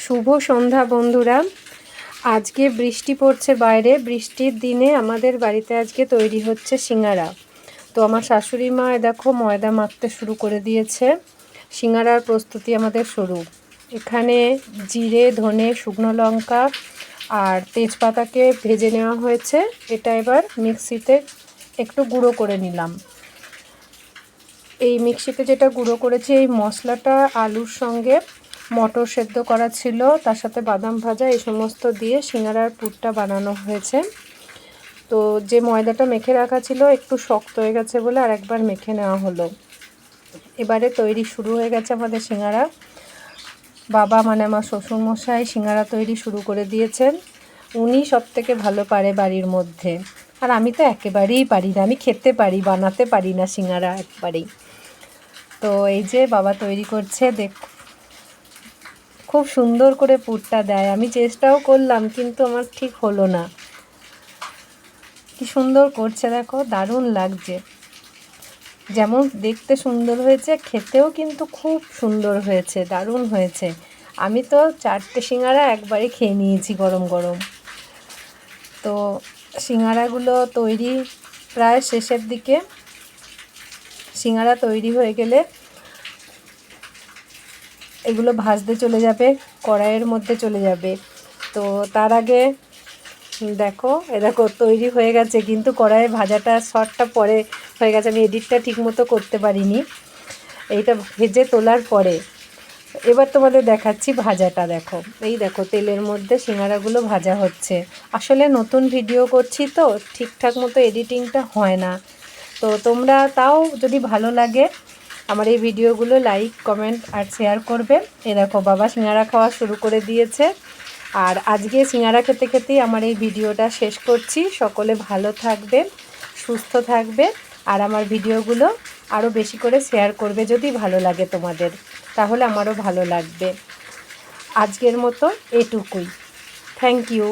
শুভ সন্ধ্যা বন্ধুরা। আজকে বৃষ্টি পড়ছে বাইরে। বৃষ্টির দিনে আমাদের বাড়িতে আজকে তৈরি হচ্ছে সিঙ্গারা। তো আমার শাশুড়ি মা দেখো ময়দা মাখতে শুরু করে দিয়েছে। সিঙ্গারার প্রস্তুতি আমাদের শুরু। এখানে জিরে, ধনে, শুকনো লঙ্কা আর তেজপাতাকে ভেজে নেওয়া হয়েছে। এটা এবার মিক্সিতে একটু গুঁড়ো করে নিলাম। এই মিক্সিতে যেটা গুঁড়ো করেছি, এই মশলাটা আলুর সঙ্গে মটর সেদ্ধ করা ছিল, তার সাথে বাদাম ভাজা, এই সমস্ত দিয়ে সিঙ্গারার পুরটা বানানো হয়েছে। তো যে ময়দাটা মেখে রাখা ছিল একটু শক্ত হয়ে গেছে বলে আর একবার মেখে নেওয়া হলো। এবারে তৈরি শুরু হয়ে গেছে আমাদের সিঙ্গারা। বাবা মানে আমার শ্বশুরমশাই সিঙ্গারা তৈরি শুরু করে দিয়েছেন। উনি সবথেকে ভালো পারে বাড়ির মধ্যে, আর আমি তো একেবারেই পারি না। আমি খেতে পারি, বানাতে পারি না সিঙ্গারা একবারেই। তো এই যে বাবা তৈরি করছে, খুব সুন্দর করে পুরটা দেয়। আমি চেষ্টাও করলাম কিন্তু আমার ঠিক হলো না। কি সুন্দর করছে দেখো, দারুণ লাগছে। যেমন দেখতে সুন্দর হয়েছে, খেতেও কিন্তু খুব সুন্দর হয়েছে, দারুণ হয়েছে। আমি তো 4টে সিঙ্গারা একবারে খেয়ে নিয়েছি গরম গরম। তো সিঙ্গারাগুলো তৈরি প্রায় শেষের দিকে। সিঙ্গারা তৈরি হয়ে গেলে এগুলো ভাজতে চলে যাবে, কড়াইয়ের মধ্যে চলে যাবে। তো তার আগে দেখো দেখো তৈরি হয়ে গেছে, কিন্তু কড়াইয়ে ভাজাটা শর্টটা পরে হয়ে গেছে। আমি এডিটটা ঠিকমতো করতে পারিনি। এইটা ভেজে তোলার পরে এবার তোমাদের দেখাচ্ছি ভাজাটা। দেখো এই দেখো তেলের মধ্যে সিঙ্গারাগুলো ভাজা হচ্ছে। আসলে নতুন ভিডিও করছি তো ঠিকঠাক মতো এডিটিংটা হয় না। তো তোমরা তাও যদি ভালো লাগে আমার এই ভিডিওগুলো লাইক, কমেন্ট আর শেয়ার করবে। এ দেখো বাবা সিঙ্গারা খাওয়া শুরু করে দিয়েছে। আর আজকে সিঙ্গারা খেতে খেতেই আমার এই ভিডিওটা শেষ করছি। সকলে ভালো থাকবে, সুস্থ থাকবে, আর আমার ভিডিওগুলো আরও বেশি করে শেয়ার করবে যদি ভালো লাগে তোমাদের, তাহলে আমারও ভালো লাগবে। আজকের মতো এটুকুই। Thank you.